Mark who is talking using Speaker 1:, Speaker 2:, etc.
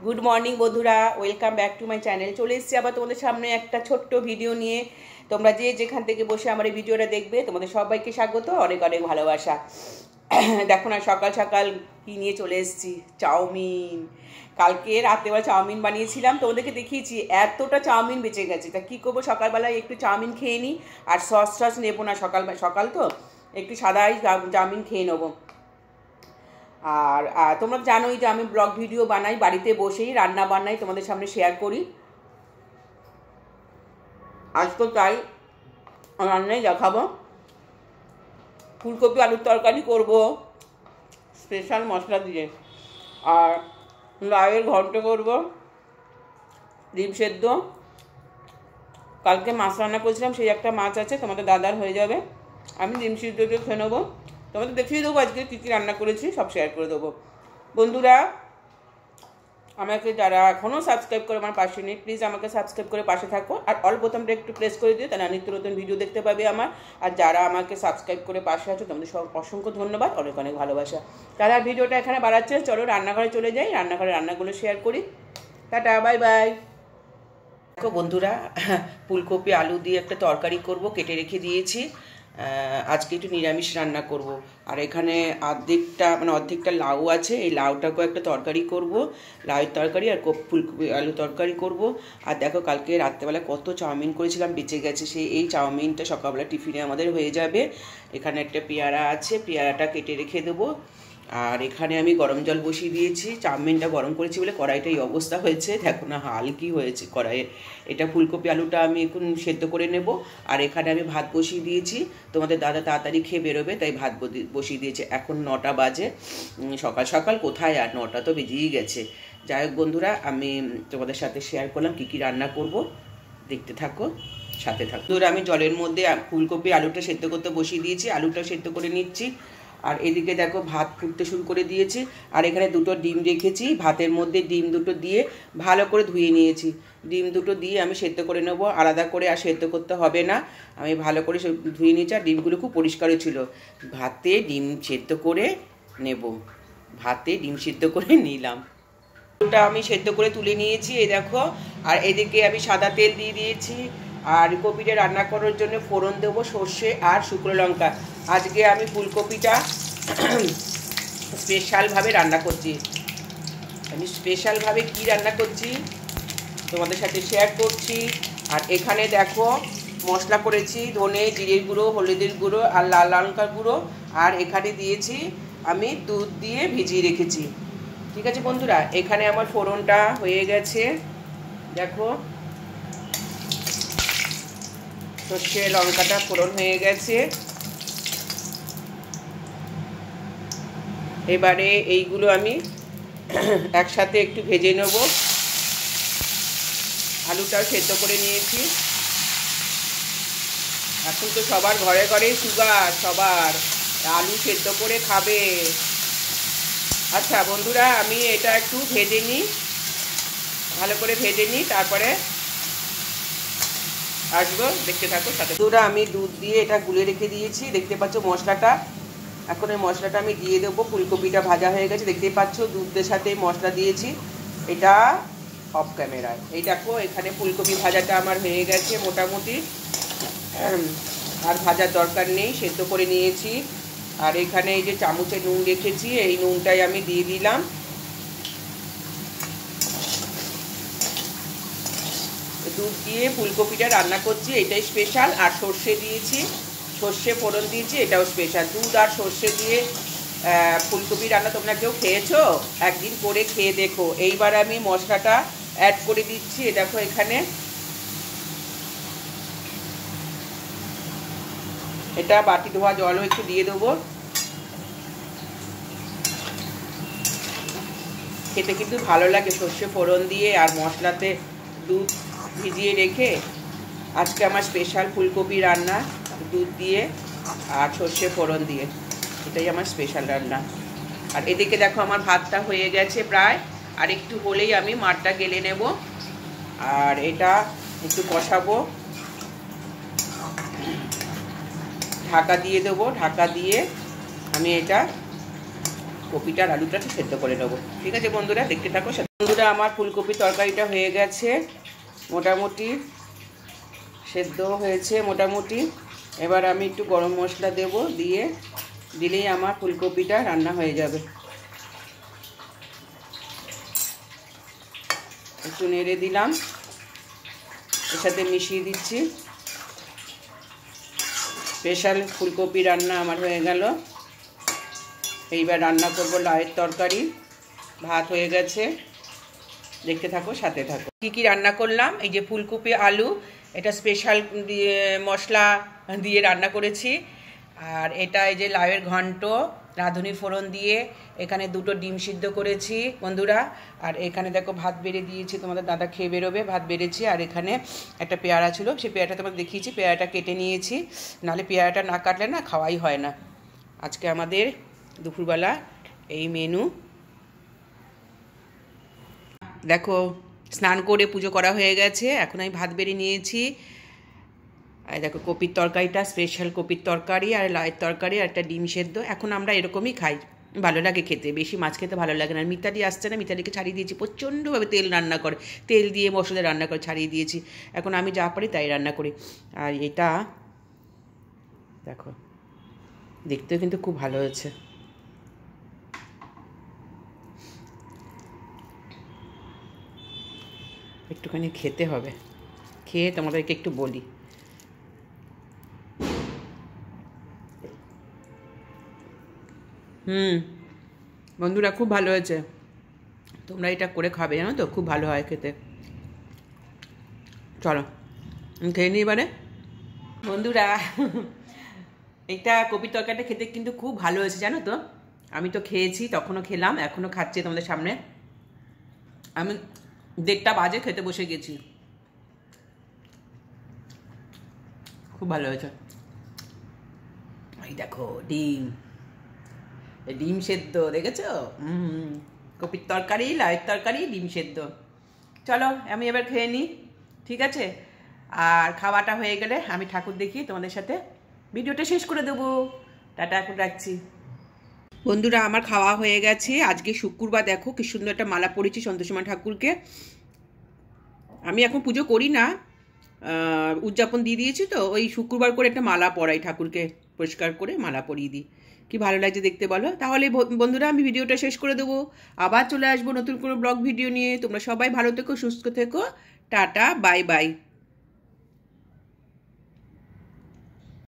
Speaker 1: Good morning বন্ধুরা, welcome back to my channel. চলে এসেছি আবার তোমাদের সামনে একটা ছোট্ট ভিডিও নিয়ে। তোমরা যে যেখান থেকে বসে আমার এই ভিডিওটা দেখবে, তোমাদের সবাইকে স্বাগত, অনেক অনেক ভালোবাসা। দেখো না, সকাল সকাল কী নিয়ে চলে এসেছি, চাউমিন। কালকে রাত্রেবেলা চাউমিন বানিয়েছিলাম, তোমাদেরকে দেখিয়েছি। এতটা চাউমিন বেঁচে গেছে, তা কী করবো, সকালবেলায় একটু চাউমিন খেয়ে নিই। আর সস নেবো না, সকাল তো একটু সাদাই চাউমিন খেয়ে নেবো। আর তোমরা জানোই যে আমি ব্লগ ভিডিও বানাই, বাড়িতে বসেই রান্না বান্নাই তোমাদের সামনে শেয়ার করি। আজকে তাই রান্নাই দেখাবো। ফুলকপি আলুর তরকারি করব স্পেশাল মশলা দিয়ে, আর লাউয়ের ঘন্ট করব, ডিম সেদ্ধ। কালকে মাছ রান্না করেছিলাম, সেই একটা মাছ আছে, তোমাদের দাদার হয়ে যাবে। আমি ডিম সিদ্ধ দিয়ে খেয়ে নেবো। তোমাদের দেখিয়ে দেবো আজকে কী কী রান্না করেছি, সব শেয়ার করে দেবো। বন্ধুরা, আমাকে যারা এখনও সাবস্ক্রাইব করে আমার পাশে নেই, প্লিজ আমাকে সাবস্ক্রাইব করে পাশে থাকো, আর অল বোতামটা একটু প্রেস করে দিও, তাহলে নিত্য নতুন ভিডিও দেখতে পাবে আমার। আর যারা আমাকে সাবস্ক্রাইব করে পাশে আছো, তোমাদের সব অসংখ্য ধন্যবাদ, অনেক অনেক ভালোবাসা। তারা ভিডিওটা এখানে বাড়াচ্ছে, চলো রান্নাঘরে চলে যাই, রান্নাঘরে রান্নাগুলো শেয়ার করি। Tata, bye bye. দেখো বন্ধুরা, ফুলকপি আলু দিয়ে একটা তরকারি করব, কেটে রেখে দিয়েছি। আজকে একটু নিরামিষ রান্না করব। আর এখানে অর্ধেকটা লাউ আছে, এই লাউটাকেও একটা তরকারি করব, লাউয়ের তরকারি। আর ফুলকপি আলু তরকারি করব। আর দেখো, কালকে রাত্রেবেলা কত চাউমিন করেছিলাম, বেঁচে গেছে। এই চাউমিনটা সকালবেলা টিফিনে আমাদের হয়ে যাবে। এখানে একটা পেয়ারা আছে, পেয়ারাটা কেটে রেখে দেবো। আর এখানে আমি গরম জল বসিয়ে দিয়েছি, চাউমিনটা গরম করেছি বলে কড়াইটা এই অবস্থা হয়েছে, দেখো না হাল কি হয়েছে কড়াইয়ের। এটা ফুলকপি আলুটা আমি এখন সেদ্ধ করে নেব। আর এখানে আমি ভাত বসিয়ে দিয়েছি, তোমাদের দাদা তাড়াতাড়ি খেয়ে বেরোবে, তাই ভাত বসিয়ে দিয়েছে। এখন 9টা বাজে, সকাল সকাল কোথায়, আর 9টা তো বেজেই গেছে। যাই হোক বন্ধুরা, আমি তোমাদের সাথে শেয়ার করলাম কী কী রান্না করব, দেখতে থাকো, সাথে থাকো। ধরো আমি জলের মধ্যে ফুলকপি আলুটা সেদ্ধ করতে বসিয়ে দিয়েছি, আলুটা সেদ্ধ করে নিচ্ছি। আর এদিকে দেখো ভাত ফুটতে শুরু করে দিয়েছি। আর এখানে 2টো ডিম রেখেছি, ভাতের মধ্যে ডিম 2টো দিয়ে ভালো করে ধুয়ে নিয়েছি। ডিম 2টো দিয়ে আমি সেদ্ধ করে নেব, আলাদা করে আর সেদ্ধ করতে হবে না। আমি ভালো করে ধুয়ে নিয়েছি, আর ডিমগুলো খুব পরিষ্কারও ছিল। ভাতে ডিম সেদ্ধ করে নেব, ভাতে ডিম সেদ্ধ করে নিলাম। ওটা আমি সেদ্ধ করে তুলে নিয়েছি, এই দেখো। আর এদিকে আমি সাদা তেল দিয়ে দিয়েছি। আর কপিটা রান্না করার জন্য ফোড়ন দেবো সর্ষে আর শুকনো লঙ্কা। আজকে আমি ফুলকপিটা স্পেশালভাবে রান্না করছি। আমি স্পেশালভাবে কী রান্না করছি তোমাদের সাথে শেয়ার করছি। আর এখানে দেখো মশলা করেছি, ধনে, জিরের গুঁড়ো, হলুদের গুঁড়ো আর লাল লঙ্কার গুঁড়ো। আর এখানে দিয়েছি আমি দুধ দিয়ে ভিজিয়ে রেখেছি। ঠিক আছে বন্ধুরা, এখানে আমার ফোড়নটা হয়ে গেছে, দেখো সর্ষে লঙ্কাটা ফোড়ন হয়ে গেছে। এবারে এইগুলো আমি একসাথে একটু ভেজে নেব। আলুটাও সেদ্ধ করে নিয়েছি। এখন তো সবার ঘরে ঘরে সুগার, সবার আলু সেদ্ধ করে খাবে। আচ্ছা বন্ধুরা, আমি এটা একটু ভেজে নিই, ভালো করে ভেজে নিই, তারপরে আসবো, দেখতে থাকো সাথে। বন্ধুরা, আমি দুধ দিয়ে এটা গুলে রেখে দিয়েছি, দেখতে পাচ্ছ মশলাটা। এখন এই মশলাটা আমি দিয়ে দেবো। ফুলকপিটা ভাজা হয়ে গেছে, দেখতেই পাচ্ছ, দুধের সাথে মশলা দিয়েছি। এটা অফ ক্যামেরায়। এই দেখো, এখানে ফুলকপি ভাজাটা আমার হয়ে গেছে মোটামুটি, আর ভাজার দরকার নেই, সেদ্ধ করে নিয়েছি। আর এখানে এই যে চামচে নুন রেখেছি, এই নুনটাই আমি দিয়ে দিলাম। দুধ দিয়ে ফুলকপিটা রান্না করছি, এটাই স্পেশাল। আর সর্ষে দিয়েছি, সর্ষে ফোড়ন দিয়েছি, এটাও স্পেশাল। দুধ আর সর্ষে দিয়ে ফুলকপি রান্না তোমরা কেউ খেয়েছো? একদিন করে খেয়ে দেখো। এইবার আমি মশলাটা অ্যাড করে দিচ্ছি। দেখো এখানে এটা বাটি ধোয়া জলও একটু দিয়ে দেবো। খেতে কিন্তু ভালো লাগে সর্ষে ফোড়ন দিয়ে আর মশলাতে দুধ ভিজিয়ে রেখে। আজকে আমার স্পেশাল ফুলকপি রান্না, দুধ দিয়ে আর সর্ষে ফোড়ন দিয়ে, এটাই আমার স্পেশাল রান্না। আর এদিকে দেখো আমার ভাতটা হয়ে গেছে প্রায়, আর একটু হলেই আমি মাঠটা গেলে নেব। আর এটা একটু কষাবো, ঢাকা দিয়ে দেবো। ঢাকা দিয়ে আমি এটা কপিটা আর আলুটা সেদ্ধ করে নেবো। ঠিক আছে বন্ধুরা, দেখতে থাকো। বন্ধুরা আমার ফুলকপির তরকারিটা হয়ে গেছে, মোটামুটি সেদ্ধ হয়েছে মোটামুটি। এবার আমি একটু গরম মশলা দেব, দিলেই আমার ফুলকপিটা রান্না হয়ে যাবে। একটু নেড়ে দিলাম, এর সাথে মিশিয়ে দিচ্ছি। স্পেশাল ফুলকপি রান্না আমার হয়ে গেল। এইবার রান্না করব লাউয়ের তরকারি। ভাত হয়ে গেছে, দেখতে থাকো, সাথে থাকো। কি কি রান্না করলাম, এই যে ফুলকপি আলু, এটা স্পেশাল দিয়ে মশলা দিয়ে রান্না করেছি। আর এটা এই যে লাউয়ের ঘন্ট, রাঁধুনি ফোড়ন দিয়ে, এখানে 2টো ডিম সিদ্ধ করেছি বন্ধুরা। আর এখানে দেখো ভাত বেড়ে দিয়েছি, তোমাদের দাদা খেয়ে বেরোবে, ভাত বেড়েছি। আর এখানে একটা পেয়ারা ছিল, সেই পেয়ারাটা তোমাদের দেখিয়েছি, পেয়ারাটা কেটে নিয়েছি, নাহলে পেয়ারাটা না কাটলে না খাওয়াই হয় না। আজকে আমাদের দুপুরবেলা এই মেনু। দেখো স্নান করে পুজো করা হয়ে গেছে, এখন আমি ভাত বেড়ে নিয়েছি। আর দেখো কপির তরকারিটা, স্পেশাল কপির তরকারি আর লাউয়ের তরকারি আর একটা ডিম সেদ্ধ। এখন আমরা এরকমই খাই, ভালো লাগে খেতে, বেশি মাছ খেতে ভালো লাগে না। মিতালি আসছে না, মিতালিকে ছাড়িয়ে দিয়েছি, প্রচণ্ডভাবে তেল রান্না করে, তেল দিয়ে মশলা রান্না করে ছাড়িয়ে দিয়েছি। এখন আমি যা পারি তাই রান্না করি। আর এটা দেখো, দেখতেও কিন্তু খুব ভালো হয়েছে। একটুখানি খেতে হবে, খেয়ে তোমাদেরকে একটু বলি। বন্ধুরা খুব ভালো হয়েছে, তোমরা এটা করে খাবে, জানো তো খুব ভালো হয় খেতে। চলো খেয়ে নিই এবারে বন্ধুরা। এটা কপির তরকারিটা খেতে কিন্তু খুব ভালো হয়েছে, জানো তো। আমি তো খেয়েছি, তখনও খেলাম, এখনও খাচ্ছি তোমাদের সামনে। আমি 1:30 বাজে খেতে বসে গেছি, খুব ভালো হয়েছে। এই দেখো ডিম সেদ্ধ, দেখেছো? কপির তরকারি, লাউয়ের তরকারি, ডিম সেদ্ধ। চলো আমি এবার খেয়ে নিই, ঠিক আছে? আর খাওয়াটা হয়ে গেলে আমি ঠাকুর দেখি, তোমাদের সাথে ভিডিওটা শেষ করে দেবো। টাটা, এখন রাখছি। বন্ধুরা আমার খাওয়া হয়ে গেছে। আজকে শুক্রবার, দেখো কি সুন্দর একটা মালা পরেছি সন্তোষী মা ঠাকুরকে। আমি এখন পুজো করি না, উদযাপন দিয়ে দিয়েছি তো, ওই শুক্রবার করে একটা মালা পরাই ঠাকুরকে, পরিষ্কার করে মালা পরিয়ে দিই। কি ভালো লাগছে দেখতে বলো। তাহলে বন্ধুরা আমি ভিডিওটা শেষ করে দেবো, আবার চলে আসবো নতুন কোনো ব্লগ ভিডিও নিয়ে। তোমরা সবাই ভালো থেকো, সুস্থ থেকো, টাটা, বাই বাই।